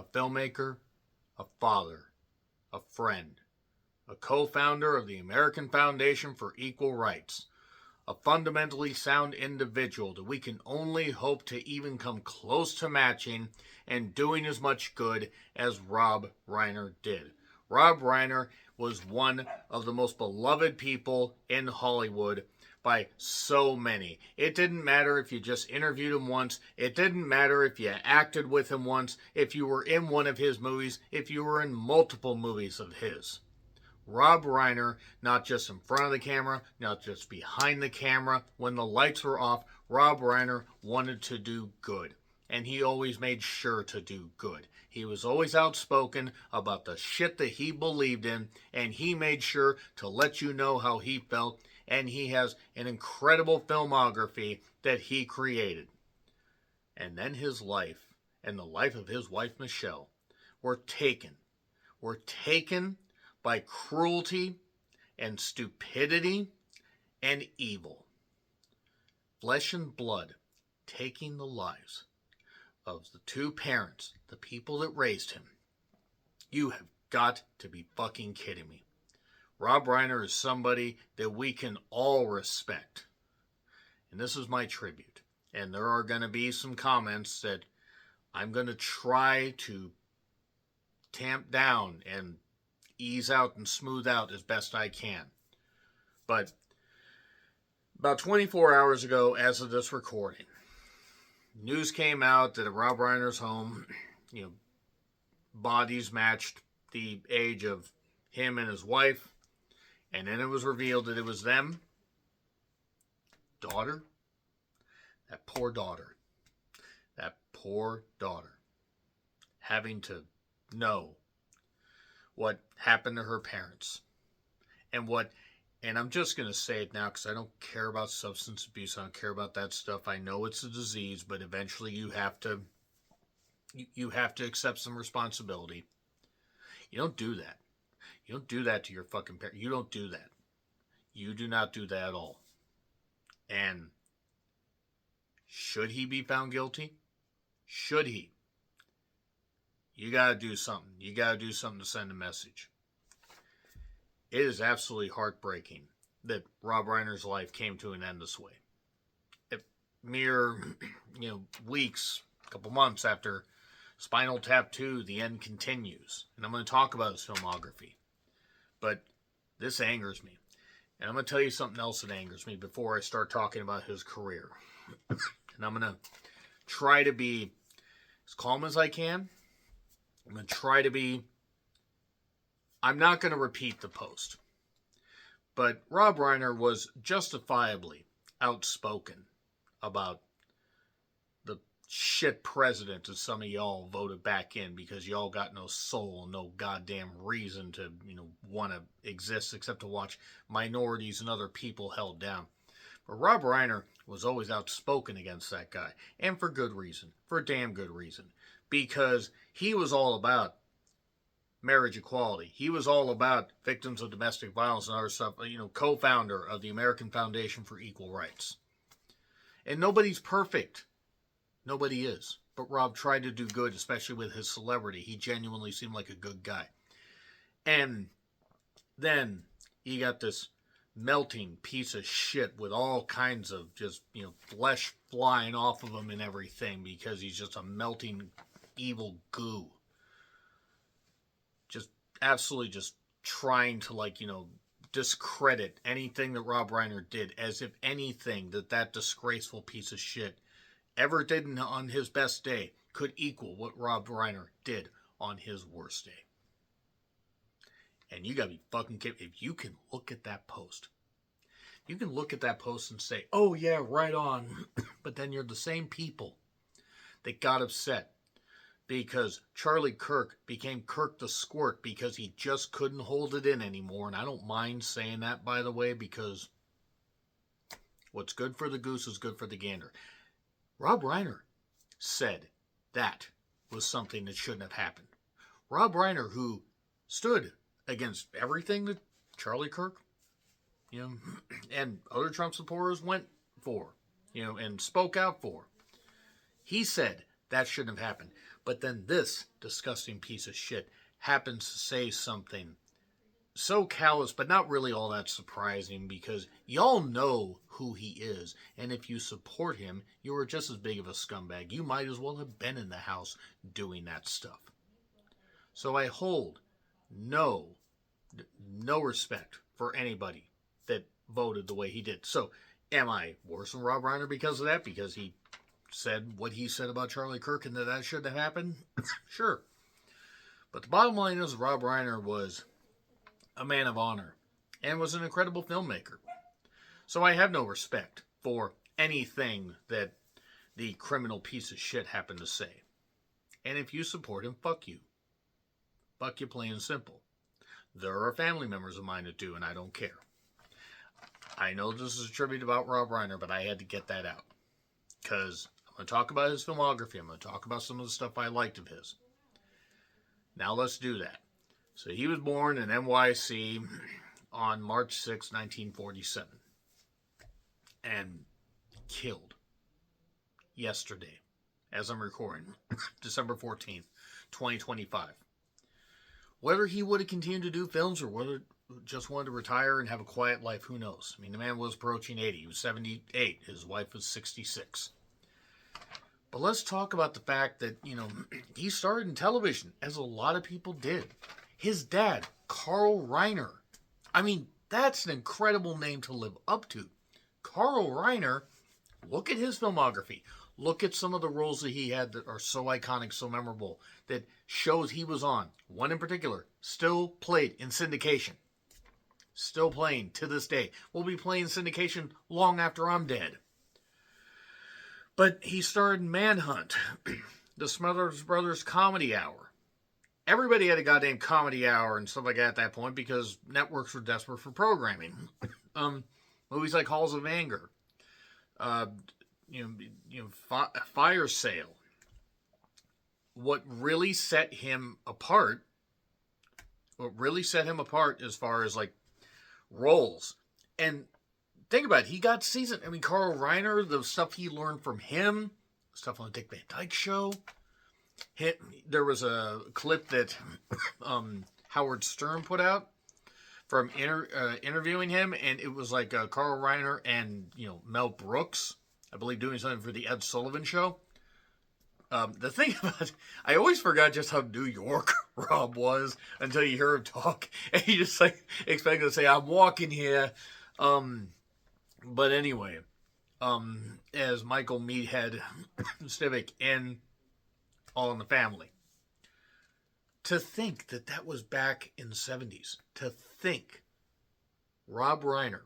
a filmmaker, a father, a friend, a co-founder of the American Foundation for Equal Rights, a fundamentally sound individual that we can only hope to even come close to matching and doing as much good as Rob Reiner did. Rob Reiner was one of the most beloved people in Hollywood by so many. It didn't matter if you just interviewed him once. It didn't matter if you acted with him once, if you were in one of his movies, if you were in multiple movies of his. Rob Reiner, not just in front of the camera, not just behind the camera, when the lights were off, Rob Reiner wanted to do good. And he always made sure to do good. He was always outspoken about the shit that he believed in, and he made sure to let you know how he felt, and he has an incredible filmography that he created. And then his life, and the life of his wife Michelle, were taken by cruelty and stupidity and evil. Flesh and blood taking the lives of the two parents, the people that raised him. You have got to be fucking kidding me. Rob Reiner is somebody that we can all respect. And this is my tribute. And there are going to be some comments that I'm going to try to tamp down and ease out and smooth out as best I can. But about 24 hours ago, as of this recording, news came out that at Rob Reiner's home, bodies matched the age of him and his wife, and then it was revealed that it was them. Daughter. That poor daughter. Having to know what happened to her parents. And I'm just going to say it now because I don't care about substance abuse. I don't care about that stuff. I know it's a disease, but eventually you have to accept some responsibility. You don't do that. You don't do that to your fucking parents. You don't do that. You do not do that at all. And should he be found guilty? Should he? You got to do something. You got to do something to send a message. It is absolutely heartbreaking that Rob Reiner's life came to an end this way. Mere, weeks, a couple months after Spinal Tap 2, The End Continues. And I'm going to talk about his filmography. But this angers me. And I'm going to tell you something else that angers me before I start talking about his career. And I'm going to try to be as calm as I can. I'm going to try to be... I'm not going to repeat the post. But Rob Reiner was justifiably outspoken about the shit president that some of y'all voted back in because y'all got no soul, no goddamn reason to, want to exist except to watch minorities and other people held down. But Rob Reiner was always outspoken against that guy. And for good reason. For a damn good reason. Because he was all about marriage equality. He was all about victims of domestic violence and other stuff, co-founder of the American Foundation for Equal Rights. And nobody's perfect. Nobody is. But Rob tried to do good, especially with his celebrity. He genuinely seemed like a good guy. And then you got this melting piece of shit with all kinds of just, flesh flying off of him and everything because he's just a melting evil goo. Just absolutely just trying to discredit anything that Rob Reiner did as if anything that disgraceful piece of shit ever did on his best day could equal what Rob Reiner did on his worst day. And you gotta be fucking kidding. If you can look at that post, you can look at that post and say, oh yeah, right on. But then you're the same people that got upset because Charlie Kirk became Kirk the Squirt because he just couldn't hold it in anymore. And I don't mind saying that, by the way, because what's good for the goose is good for the gander. Rob Reiner said that was something that shouldn't have happened. Rob Reiner, who stood against everything that Charlie Kirk, and other Trump supporters went for, and spoke out for. He said That shouldn't have happened. But then this disgusting piece of shit happens to say something so callous, but not really all that surprising, because y'all know who he is, and if you support him, you are just as big of a scumbag. You might as well have been in the house doing that stuff. So I hold no respect for anybody that voted the way he did. So am I worse than Rob Reiner because of that? Because he said what he said about Charlie Kirk and that shouldn't have happened? Sure. But the bottom line is Rob Reiner was a man of honor and was an incredible filmmaker. So I have no respect for anything that the criminal piece of shit happened to say. And if you support him, fuck you. Fuck you, plain and simple. There are family members of mine that do, and I don't care. I know this is a tribute about Rob Reiner, but I had to get that out. Because I'm going to talk about his filmography. I'm going to talk about some of the stuff I liked of his. Now let's do that. So he was born in NYC on March 6, 1947. And killed yesterday, as I'm recording, December 14th, 2025. Whether he would have continued to do films or whether just wanted to retire and have a quiet life, who knows? I mean, the man was approaching 80. He was 78. His wife was 66. But let's talk about the fact that, he started in television, as a lot of people did. His dad, Carl Reiner. I mean, that's an incredible name to live up to. Carl Reiner, look at his filmography. Look at some of the roles that he had that are so iconic, so memorable, that shows he was on. One in particular, still played in syndication. Still playing to this day. Will be playing syndication long after I'm dead. But he starred in Manhunt, the Smothers Brothers Comedy Hour. Everybody had a goddamn comedy hour and stuff like that at that point because networks were desperate for programming. Movies like Halls of Anger, Fire Sale. What really set him apart as far as like roles. And think about it, he got seasoned. I mean, Carl Reiner, the stuff he learned from him, stuff on the Dick Van Dyke Show. There was a clip that Howard Stern put out from interviewing him, and it was like Carl Reiner and Mel Brooks, I believe, doing something for the Ed Sullivan Show. The thing about it, I always forgot just how New York Rob was until you hear him talk, and he just like expected to say, "I'm walking here." But anyway, as Michael Meathead Stivic in All in the Family. To think that was back in the 70s. To think Rob Reiner,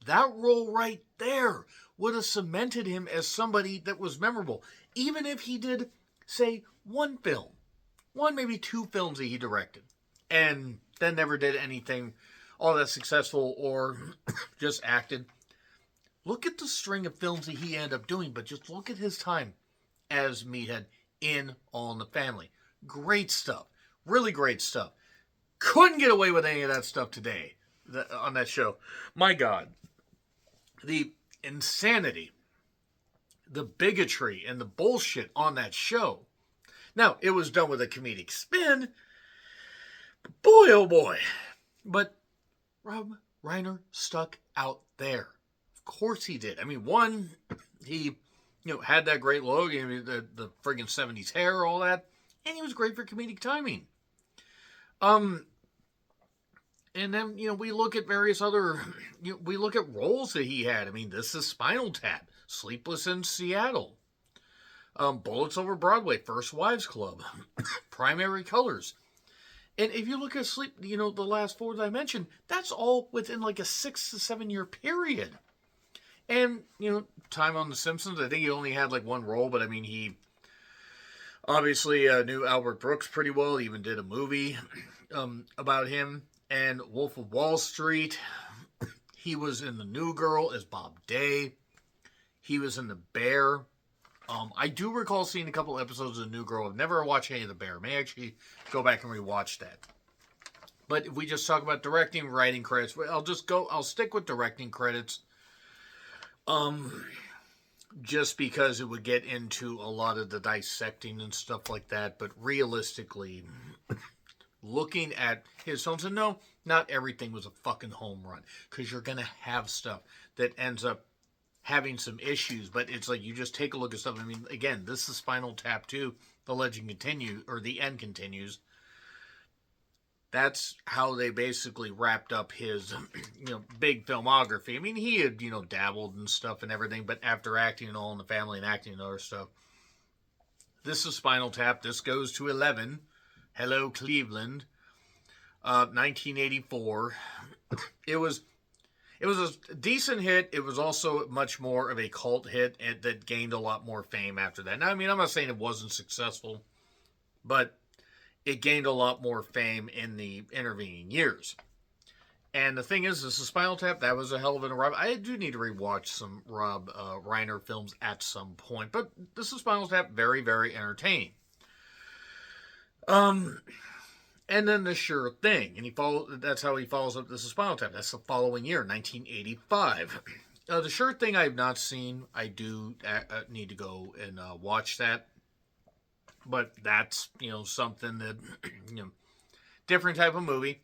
that role right there would have cemented him as somebody that was memorable. Even if he did, say, one film. One, maybe two films that he directed. And then never did anything all that successful or just acted. Look at the string of films that he ended up doing, but just look at his time as Meathead in All in the Family. Great stuff. Really great stuff. Couldn't get away with any of that stuff today on that show. My God. The insanity, the bigotry, and the bullshit on that show. Now, it was done with a comedic spin. But boy, oh boy. But Rob Reiner stuck out there. Of course he did. I mean, one, he had that great look, the friggin' 70s hair, all that. And he was great for comedic timing. And then, we look at various other, we look at roles that he had. I mean, this is Spinal Tap, Sleepless in Seattle, Bullets Over Broadway, First Wives Club, Primary Colors. And if you look at the last four that I mentioned, that's all within like a 6 to 7 year period. And, time on The Simpsons, I think he only had like one role, but I mean, he obviously knew Albert Brooks pretty well. He even did a movie about him. And Wolf of Wall Street. He was in The New Girl as Bob Day. He was in The Bear. I do recall seeing a couple episodes of The New Girl. I've never watched any of The Bear. May actually go back and rewatch that. But if we just talk about directing, writing credits, I'll stick with directing credits. just because it would get into a lot of the dissecting and stuff like that. But realistically, looking at his films, and no, not everything was a fucking home run, because you're gonna have stuff that ends up having some issues. But it's like, you just take a look at stuff. I mean, again, this is Spinal Tap 2, The Legend Continues, or The End Continues. That's how they basically wrapped up his, big filmography. I mean, he had, dabbled and stuff and everything, but after acting and All in the Family and acting and other stuff, this is Spinal Tap. This goes to 11. Hello, Cleveland. 1984. It was a decent hit. It was also much more of a cult hit that gained a lot more fame after that. Now, I mean, I'm not saying it wasn't successful, but it gained a lot more fame in the intervening years. And the thing is, this is Spinal Tap. That was a hell of a Rob. I do need to rewatch some Rob Reiner films at some point, but this is Spinal Tap. Very, very entertaining. And then The Sure Thing, and that's how he follows up This is Spinal Tap. That's the following year, 1985. The Sure Thing I have not seen. I do need to go and watch that. But that's, something that, different type of movie.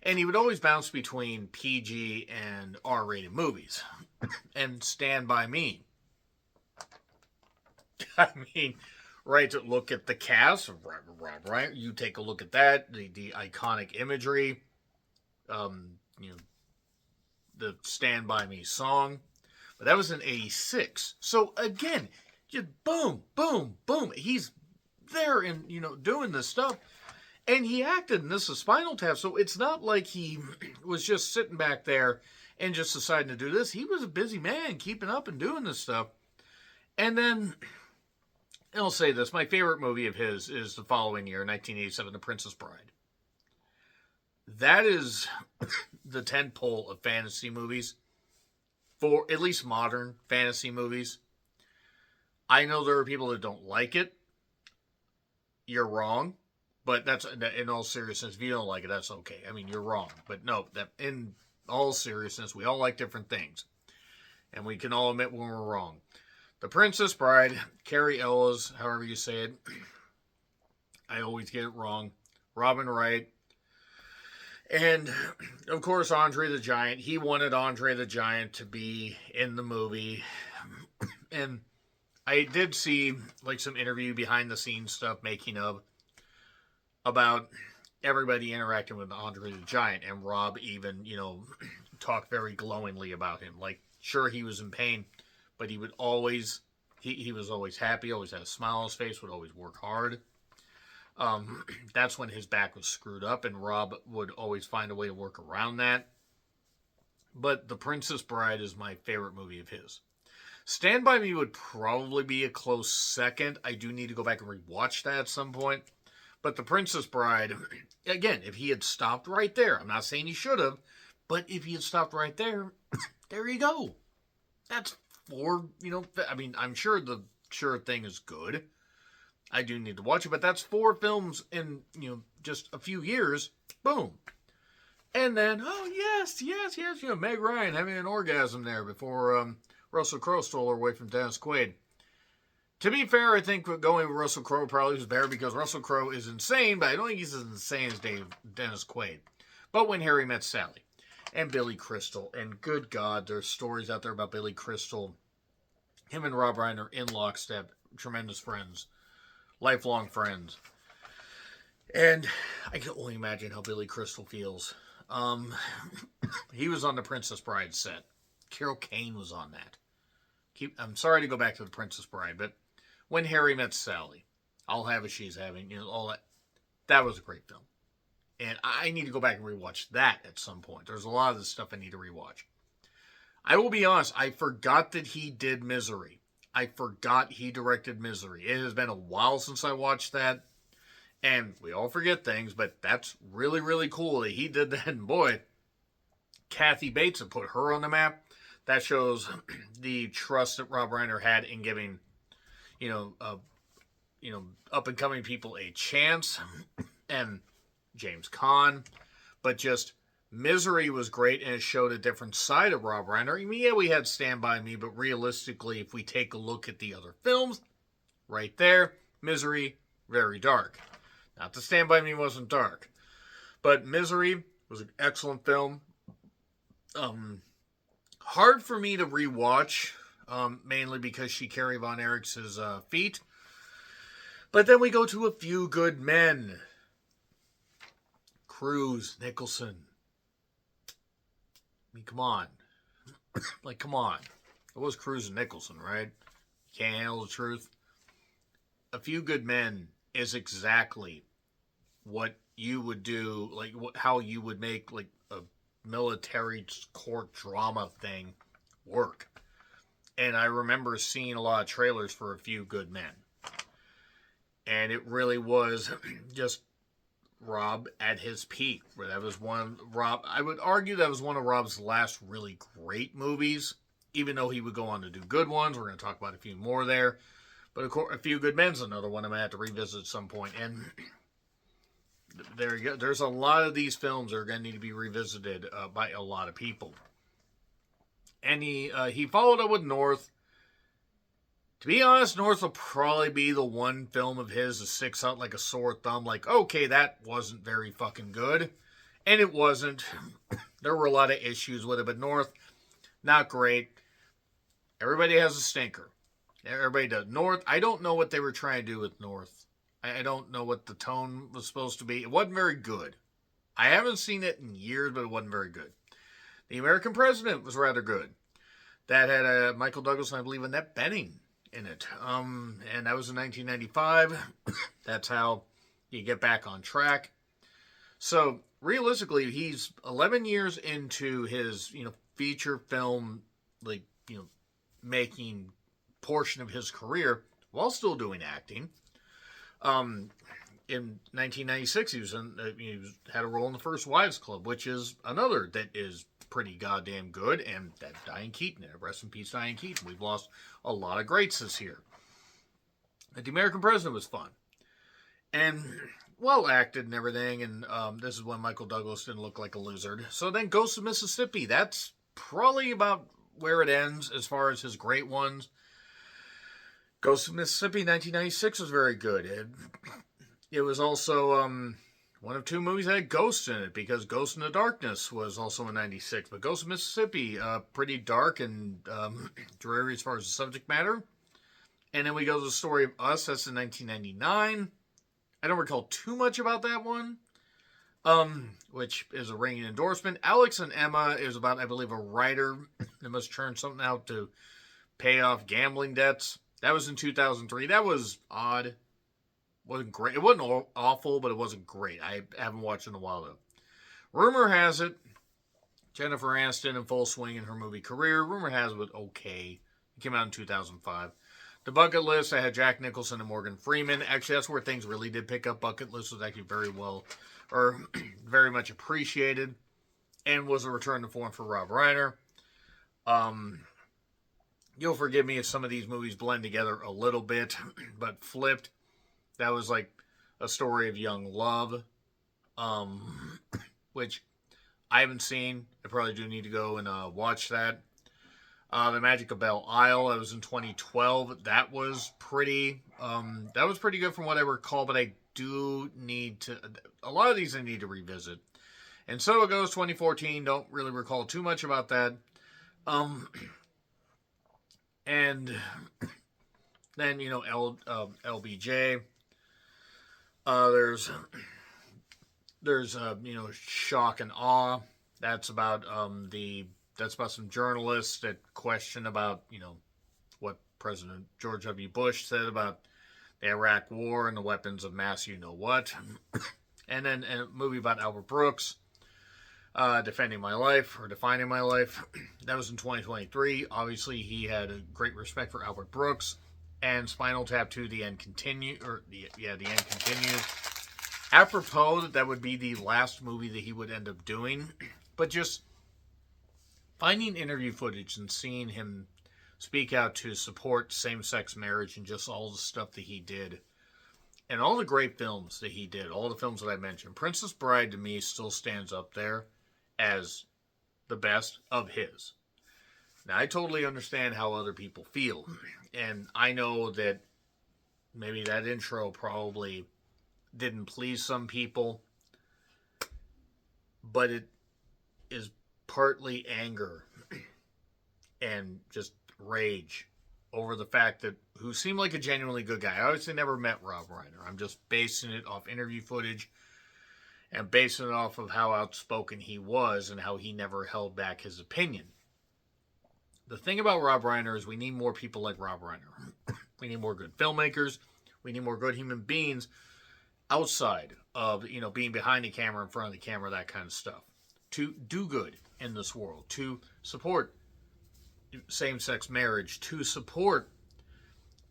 And he would always bounce between PG and R-rated movies. And Stand By Me. I mean, right, to look at the cast of Rob Reiner, you take a look at that, the iconic imagery, the Stand By Me song. But that was in 86. So again, just boom, boom, boom. He's there and, doing this stuff. And he acted in This is Spinal Tap, so it's not like he was just sitting back there and just deciding to do this. He was a busy man keeping up and doing this stuff. And then, I'll say this, my favorite movie of his is the following year, 1987, The Princess Bride. That is the tentpole of fantasy movies, for at least modern fantasy movies. I know there are people that don't like it. You're wrong, but that's, in all seriousness, if you don't like it, that's okay. I mean, you're wrong, but no, that in all seriousness, we all like different things, and we can all admit when we're wrong. The Princess Bride, Carrie Ellis, however you say it, I always get it wrong, Robin Wright, and of course Andre the Giant. He wanted Andre the Giant to be in the movie, and I did see some interview behind the scenes stuff making of about everybody interacting with Andre the Giant, and Rob even, talked very glowingly about him. Sure, he was in pain, but he would always, he was always happy, always had a smile on his face, would always work hard. That's when his back was screwed up, and Rob would always find a way to work around that. But The Princess Bride is my favorite movie of his. Stand By Me would probably be a close second. I do need to go back and rewatch that at some point. But The Princess Bride, again, if he had stopped right there, I'm not saying he should have, but if he had stopped right there, there you go. That's 4, I mean, I'm sure The Sure Thing is good. I do need to watch it, but that's 4 films in, just a few years. Boom. And then, oh, yes, Meg Ryan having an orgasm there before Russell Crowe stole her away from Dennis Quaid. To be fair, I think going with Russell Crowe probably was better, because Russell Crowe is insane, but I don't think he's as insane as Dennis Quaid. But When Harry Met Sally, and Billy Crystal, and good God, there's stories out there about Billy Crystal. Him and Rob Reiner in lockstep, tremendous friends, lifelong friends. And I can only imagine how Billy Crystal feels. He was on the Princess Bride set. Carol Kane was on that. I'm sorry to go back to The Princess Bride, but When Harry Met Sally, I'll Have As She's Having, all that. That was a great film. And I need to go back and rewatch that at some point. There's a lot of this stuff I need to rewatch. I will be honest, I forgot that he did Misery. I forgot he directed Misery. It has been a while since I watched that. And we all forget things, but that's really, really cool that he did that. And boy, Kathy Bates had put her on the map. That shows the trust that Rob Reiner had in giving, up and coming people a chance, and James Caan, but just Misery was great, and it showed a different side of Rob Reiner. I mean, yeah, we had Stand By Me, but realistically, if we take a look at the other films, right there, Misery, very dark. Not that Stand By Me wasn't dark, but Misery was an excellent film. Hard for me to rewatch, mainly because she Carrie Von Erich's feet. But then we go to A Few Good Men. Cruise, Nicholson. I mean, come on. Like, come on. It was Cruise and Nicholson, right? Can't handle the truth. A Few Good Men is exactly what you would do, like how you would make like a military court drama thing work. And I remember seeing a lot of trailers for A Few Good Men. And it really was just Rob at his peak. That was I would argue that was one of Rob's last really great movies, even though he would go on to do good ones. We're going to talk about a few more there. But of course, A Few Good Men's another one I'm going to have to revisit at some point. And there you go. There's a lot of these films that are going to need to be revisited by a lot of people. And he followed up with North. To be honest, North will probably be the one film of his that sticks out like a sore thumb. Like, okay, that wasn't very fucking good. And it wasn't. There were a lot of issues with it. But North, not great. Everybody has a stinker. Everybody does. North, I don't know what they were trying to do with North. I don't know what the tone was supposed to be. It wasn't very good. I haven't seen it in years, but it wasn't very good. The American President was rather good. That had Michael Douglas and I believe Annette Bening in it. And that was in 1995. That's how you get back on track. So realistically, he's 11 years into his, feature film, making portion of his career while still doing acting. In 1996, he had a role in The First Wives Club, which is another that is pretty goddamn good, and that Diane Keaton. Rest in peace, Diane Keaton. We've lost a lot of greats this year. But The American President was fun. And well acted and everything, and this is when Michael Douglas didn't look like a lizard. So then Ghost of Mississippi. That's probably about where it ends as far as his great ones. Ghost of Mississippi, 1996 was very good. It was also one of two movies that had ghosts in it, because Ghost in the Darkness was also in 96. But Ghost of Mississippi, pretty dark and dreary as far as the subject matter. And then we go to the Story of Us. That's in 1999. I don't recall too much about that one, which is a ringing endorsement. Alex and Emma is about, I believe, a writer that must churn something out to pay off gambling debts. That was in 2003. That was odd. Wasn't great. It wasn't awful, but it wasn't great. I haven't watched it in a while, though. Rumor has it, Jennifer Aniston in full swing in her movie career. Rumor has it was okay. It came out in 2005. The Bucket List, I had Jack Nicholson and Morgan Freeman. Actually, that's where things really did pick up. Bucket List was actually very much appreciated, and was a return to form for Rob Reiner. You'll forgive me if some of these movies blend together a little bit, but Flipped, that was like a story of young love, which I haven't seen. I probably do need to go and watch that. The Magic of Belle Isle, that was in 2012. That was pretty good from what I recall, but I do need to, a lot of these I need to revisit. And So It Goes, 2014, don't really recall too much about that. And then, LBJ. There's Shock and Awe. That's about some journalists that question about, what President George W. Bush said about the Iraq War and the weapons of mass you-know-what. And then a movie about Albert Brooks, Defining My Life. That was in 2023. Obviously, he had a great respect for Albert Brooks. And Spinal Tap 2, The End Continues. The End Continues. Apropos, that would be the last movie that he would end up doing. But just finding interview footage and seeing him speak out to support same-sex marriage and just all the stuff that he did. And all the great films that he did, all the films that I mentioned. Princess Bride, to me, still stands up there as the best of his. Now, I totally understand how other people feel, and I know that maybe that intro probably didn't please some people, but it is partly anger and just rage over the fact that who seemed like a genuinely good guy. I obviously never met Rob Reiner. I'm just basing it off interview footage and basing it off of how outspoken he was and how he never held back his opinion. The thing about Rob Reiner is we need more people like Rob Reiner. We need more good filmmakers. We need more good human beings outside of, being behind the camera, in front of the camera, that kind of stuff. To do good in this world, to support same-sex marriage, to support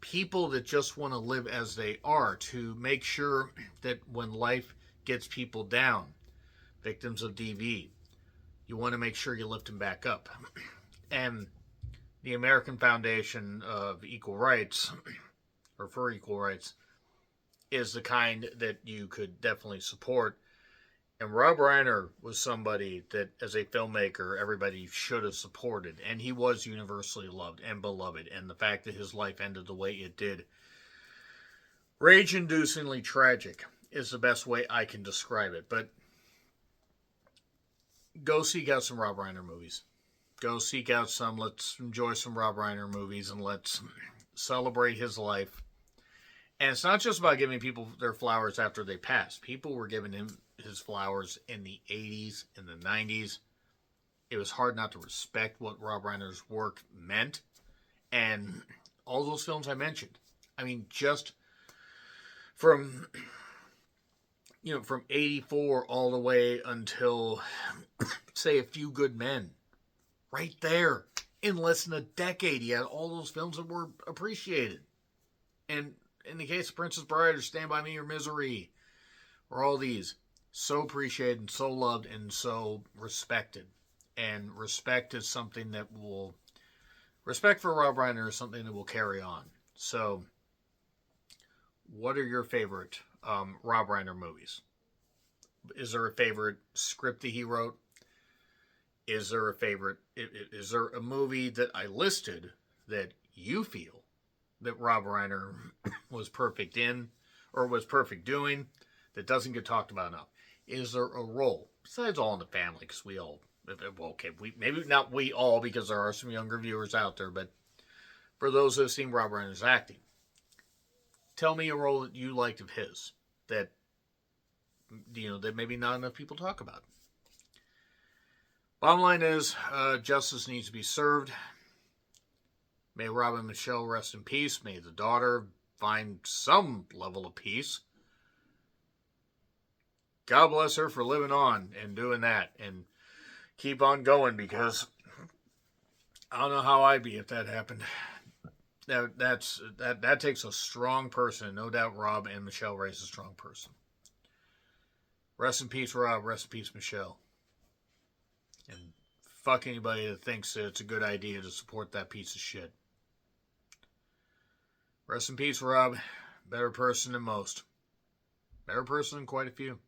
people that just want to live as they are, to make sure that when life gets people down, victims of DV, you want to make sure you lift them back up. And the American Foundation of Equal Rights, or for Equal Rights, is the kind that you could definitely support. And Rob Reiner was somebody that, as a filmmaker, everybody should have supported. And he was universally loved and beloved. And the fact that his life ended the way it did, rage-inducingly tragic, is the best way I can describe it. But go seek out some Rob Reiner movies. Go seek out some, let's enjoy some Rob Reiner movies, and let's celebrate his life. And it's not just about giving people their flowers after they pass. People were giving him his flowers in the 80s, in the 90s. It was hard not to respect what Rob Reiner's work meant. And all those films I mentioned. I mean, just from 84 all the way until, say, A Few Good Men. Right there. In less than a decade, he had all those films that were appreciated. And in the case of Princess Bride or Stand By Me or Misery, or all these, so appreciated and so loved and so respected. And respect is something that will, respect for Rob Reiner is something that will carry on. So, what are your favorite Rob Reiner movies? Is there a favorite script that he wrote? Is there a favorite, is there a movie that I listed that you feel that Rob Reiner was perfect in, or was perfect doing, that doesn't get talked about enough? Is there a role, besides All in the Family, because we all, maybe not we all, because there are some younger viewers out there, but for those who have seen Rob Reiner's acting, tell me a role that you liked of his, that, that maybe not enough people talk about. Bottom line is, justice needs to be served. May Rob and Michelle rest in peace. May the daughter find some level of peace. God bless her for living on and doing that. And keep on going, because I don't know how I'd be if that happened. That takes a strong person. No doubt Rob and Michelle raised a strong person. Rest in peace, Rob. Rest in peace, Michelle. And fuck anybody that thinks that it's a good idea to support that piece of shit. Rest in peace, Rob. Better person than most. Better person than quite a few.